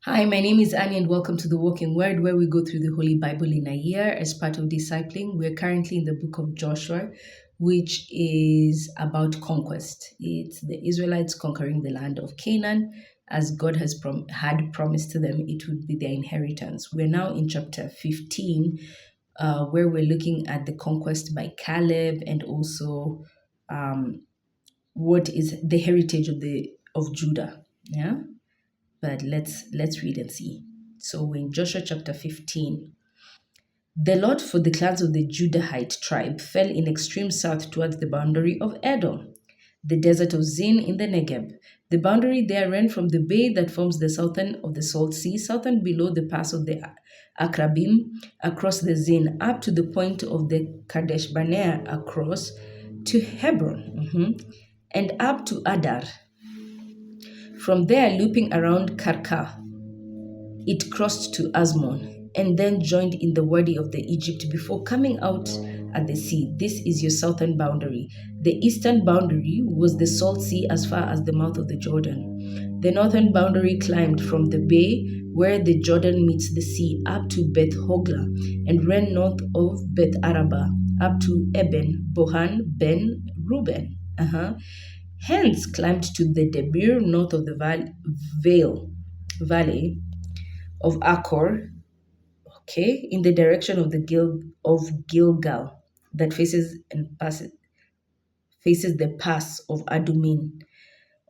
Hi, my name is Annie, and welcome to the Walking Word, where we go through the Holy Bible in a year as part of discipling. We're currently in the book of Joshua, which is about conquest. It's the Israelites conquering the land of Canaan, as God had promised to them it would be their inheritance. We're now in chapter 15, where we're looking at the conquest by Caleb and also what is the heritage of Judah. Yeah. But let's read and see. So in Joshua chapter 15, the lot for the clans of the Judahite tribe fell in extreme south towards the boundary of Edom, the desert of Zin in the Negev. The boundary there ran from the bay that forms the southern of the Salt Sea, southern below the pass of the Akrabim, across the Zin, up to the point of the Kadesh Barnea across to Hebron, and up to Adar. From there, looping around Karka, it crossed to Asmon and then joined in the Wadi of the Egypt before coming out at the sea. This is your southern boundary. The eastern boundary was the Salt Sea as far as the mouth of the Jordan. The northern boundary climbed from the bay where the Jordan meets the sea up to Beth Hogla and ran north of Beth Araba up to Eben, Bohan, Ben, Reuben. Hence climbed to the Debir north of the valley of Achor, okay, in the direction of Gilgal that faces the pass of Adumin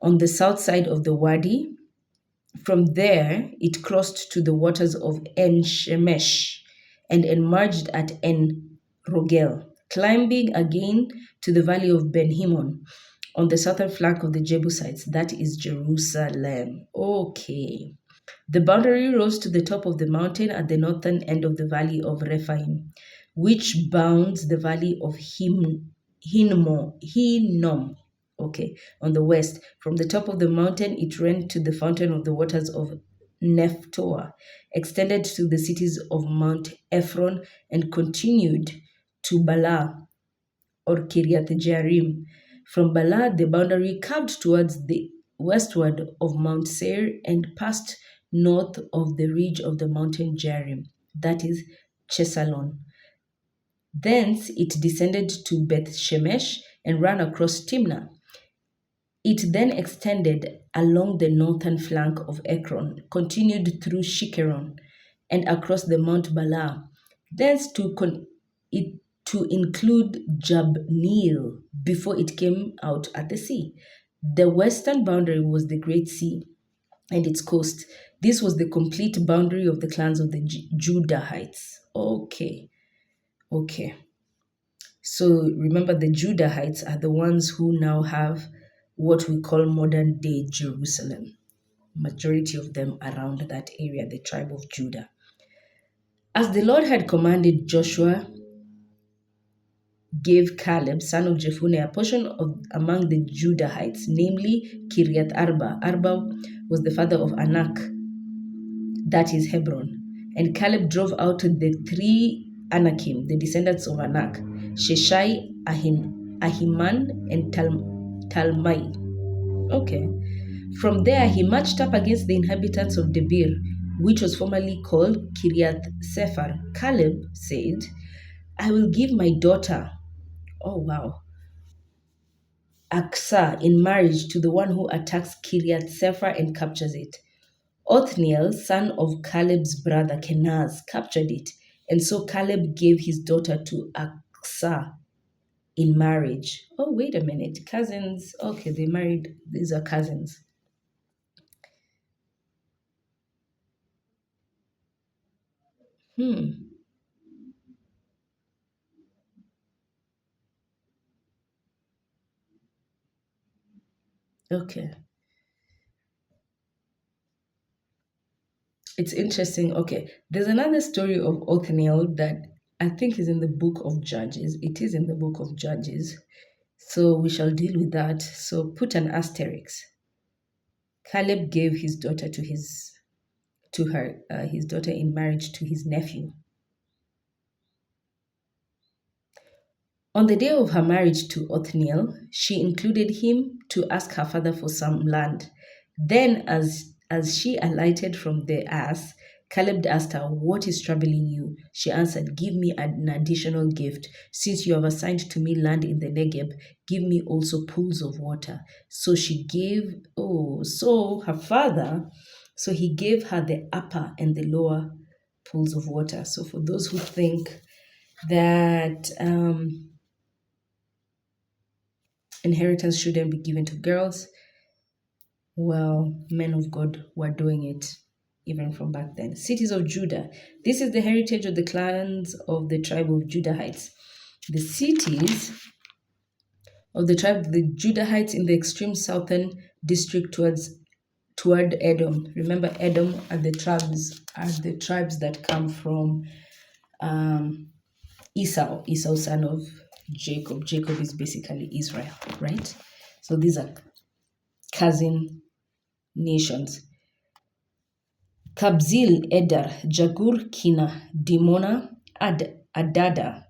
on the south side of the wadi. From there, it crossed to the waters of En Shemesh and emerged at En Rogel, climbing again to the valley of Ben Hinnom on the southern flank of the Jebusites, that is Jerusalem. Okay. The boundary rose to the top of the mountain at the northern end of the valley of Rephaim, which bounds the valley of Hinnom. Okay, on the west. From the top of the mountain, it ran to the fountain of the waters of Nephtoah, extended to the cities of Mount Ephron, and continued to Bala or Kiriath Jearim. From Bala, the boundary curved towards the westward of Mount Seir and passed north of the ridge of the mountain Jearim, that is Chesalon. Thence it descended to Beth Shemesh and ran across Timnah. It then extended along the northern flank of Ekron, continued through Shikeron, and across the Mount Bala, thence to include Jabneel before it came out at the sea. The western boundary was the Great Sea and its coast. This was the complete boundary of the clans of the Judahites. Okay. So remember, the Judahites are the ones who now have what we call modern day Jerusalem. Majority of them around that area, the tribe of Judah. As the Lord had commanded, Joshua gave Caleb, son of Jephunneh, a portion among the Judahites, namely Kiriath Arba. Arba was the father of Anak, that is Hebron. And Caleb drove out the three Anakim, the descendants of Anak, Sheshai, Ahiman, and Talmai. Okay. From there, he marched up against the inhabitants of Debir, which was formerly called Kiriath Sephar. Caleb said, I will give my daughter, Aksa, in marriage to the one who attacks Kiriath Sephar and captures it. Othniel, son of Caleb's brother Kenaz, captured it, and so Caleb gave his daughter to Aksa in marriage. Oh, wait a minute. Cousins. Okay, they married. These are cousins. Okay. It's interesting. Okay. There's another story of Othniel that I think is in the book of Judges. It is in the book of Judges. So we shall deal with that. So put an asterisk. Caleb gave his daughter his daughter in marriage to his nephew. On the day of her marriage to Othniel, she included him to ask her father for some land. Then, as As she alighted from the ass, Caleb asked her, "What is troubling you?" She answered, "Give me an additional gift. Since you have assigned to me land in the Negev, give me also pools of water." So she gave, so her father, so he gave her the upper and the lower pools of water. So for those who think that inheritance shouldn't be given to girls, well, men of God were doing it even from back then. Cities of Judah. This is the heritage of the clans of the tribe of Judahites. The cities of the tribe of the Judahites in the extreme southern district toward Edom. Remember, Edom are the tribes that come from Esau, son of Jacob. Jacob is basically Israel, right? So these are cousin nations. Kabzil, Eder, Jagur, Kina, Dimona, Adada,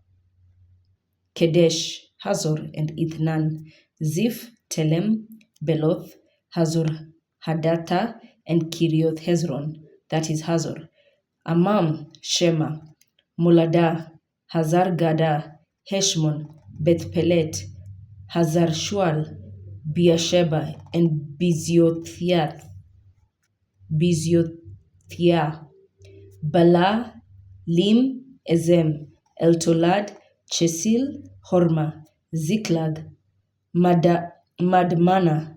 Kedesh, Hazor, and Ithnan, Ziph, Telem, Beloth, Hazor, Hadatta, and Kirioth Hezron, that is Hazor, Amam, Shema, Molada, Hazar Gada, Heshmon, Beth Pelet, Hazar Shual, Beersheba, and Biziothia, Bala, Lim, Ezem, Eltolad, Chesil, Horma, Ziklag, Madmana,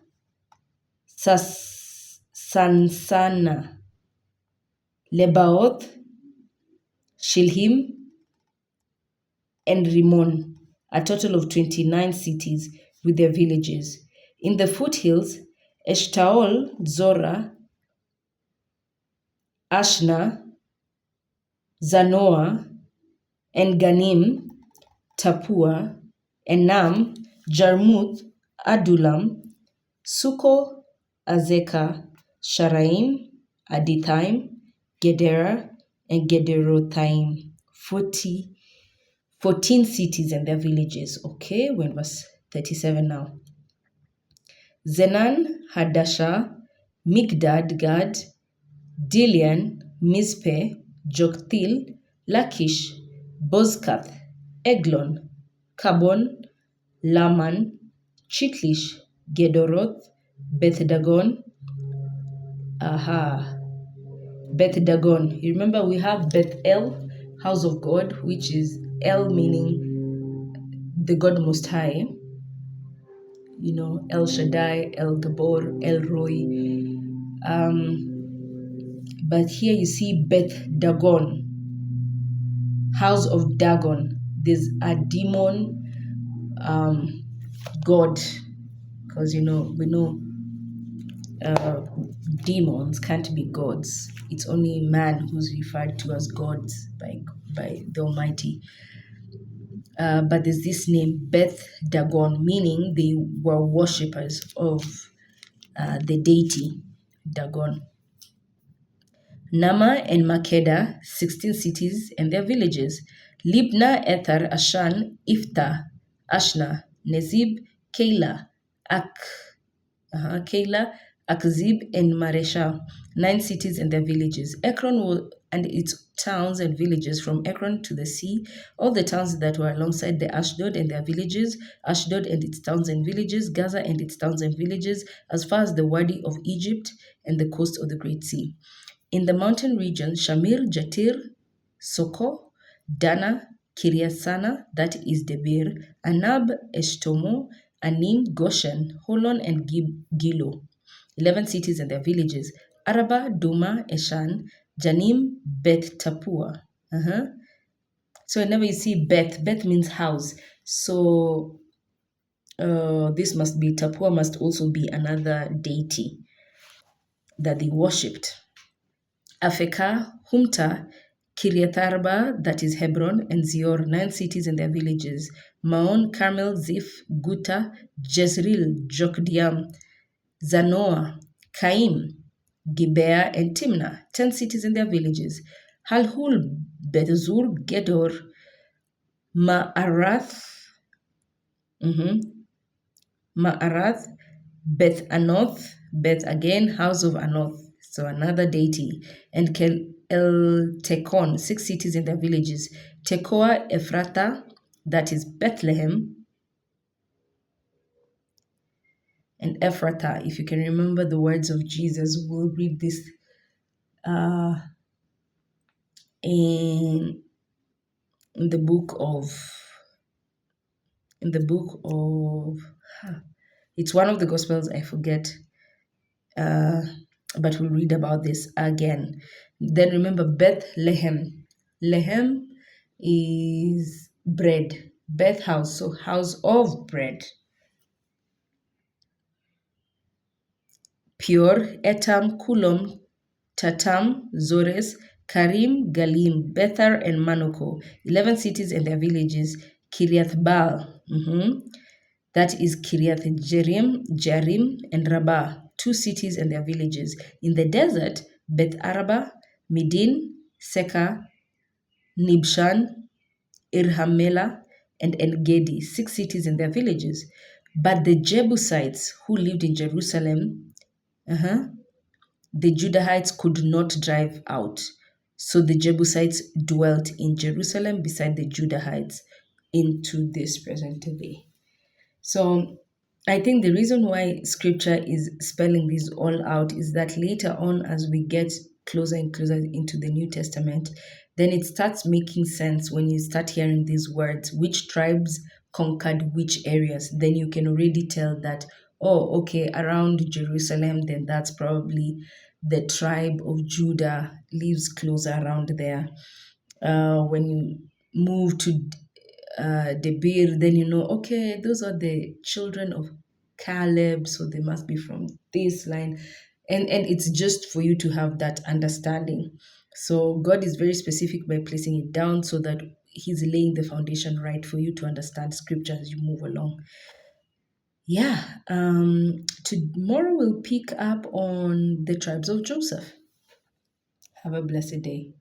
Sansana, Lebaoth, Shilhim, and Rimon, a total of 29 cities with their villages. In the foothills, Eshtaol, Zora, Ashna, Zanoah, and Ganim, Tapua, Enam, Jarmuth, Adulam, Suko, Azekah, Sharaim, Adithaim, Gedera, and Gederothaim. 14 cities and their villages. Okay, we're in verse 37 now. Zenan, Hadasha, Migdad, Gad, Dilian, Mizpeh, Jokthil, Lachish, Bozkath, Eglon, Kabon, Laman, Chitlish, Gedoroth, Beth Dagon. Beth Dagon. You remember we have Beth El, house of God, which is El meaning the God Most High. You know, El Shaddai, El Gabor, El Roy. But here you see Beth Dagon, house of Dagon. There's a demon god, because we know demons can't be gods. It's only man who's referred to as gods by the Almighty. But there's this name Beth Dagon, meaning they were worshippers of the deity Dagon. Nama and Makeda, 16 cities and their villages. Libna, Ether, Ashan, Ifta, Ashna, Nezib, Keilah, Akzib, and Maresha, 9 cities and their villages. Ekron and its towns and villages, from Ekron to the sea, all the towns that were alongside the Ashdod and their villages, Ashdod and its towns and villages, Gaza and its towns and villages, as far as the Wadi of Egypt and the coast of the Great Sea. In the mountain region, Shamir, Jatir, Soko, Dana, Kiryasana, that is Debir, Anab, Eshtomo, Anim, Goshen, Holon, and Gilo, 11 cities and their villages. Araba, Duma, Eshan, Janim, Beth Tapua. So whenever you see Beth means house. So this must be, Tapua must also be another deity that they worshipped. Afekah, Humta, Kiryatharba, that is Hebron, and Zior, 9 cities and their villages. Maon, Carmel, Ziph, Guta, Jezreel, Jokdiam, Zanoah, Caim, Gibeah, and Timnah, 10 cities and their villages. Halhul, Bethzur, Gedor, Ma'arath, Ma'arath, Beth Anoth, Beth again, house of Anoth, so another deity, and El Tekon, 6 cities and their villages. Tekoa, Ephrata, that is Bethlehem, and Ephrata. If you can remember the words of Jesus, we'll read this uh, in in the book of in the book of it's one of the gospels. I forget, uh, but we'll read about this again. Then remember Bethlehem. Lehem is bread. Beth house, so house of bread. Pure, Etam, Kulom, Tatam, Zores, Karim, Galim, Bether, and Manoko. 11 cities and their villages. Kiriath Baal. That is Kiriath Jearim, Jarim, and Rabbah, 2 cities and their villages. In the desert, Beth Araba, Midin, Seka, Nibshan, Irhamela, and En-Gedi, 6 cities and their villages. But the Jebusites who lived in Jerusalem, the Judahites could not drive out. So the Jebusites dwelt in Jerusalem beside the Judahites into this present day. So I think the reason why scripture is spelling this all out is that later on, as we get closer and closer into the New Testament, then it starts making sense when you start hearing these words, which tribes conquered which areas. Then you can already tell that, oh, okay, around Jerusalem, then that's probably the tribe of Judah lives closer around there. When you move to Debir, then you know, okay, those are the children of Caleb, so they must be from this line. And it's just for you to have that understanding. So God is very specific by placing it down so that He's laying the foundation right for you to understand scripture as you move along. Yeah, tomorrow we'll pick up on the tribes of Joseph. Have a blessed day.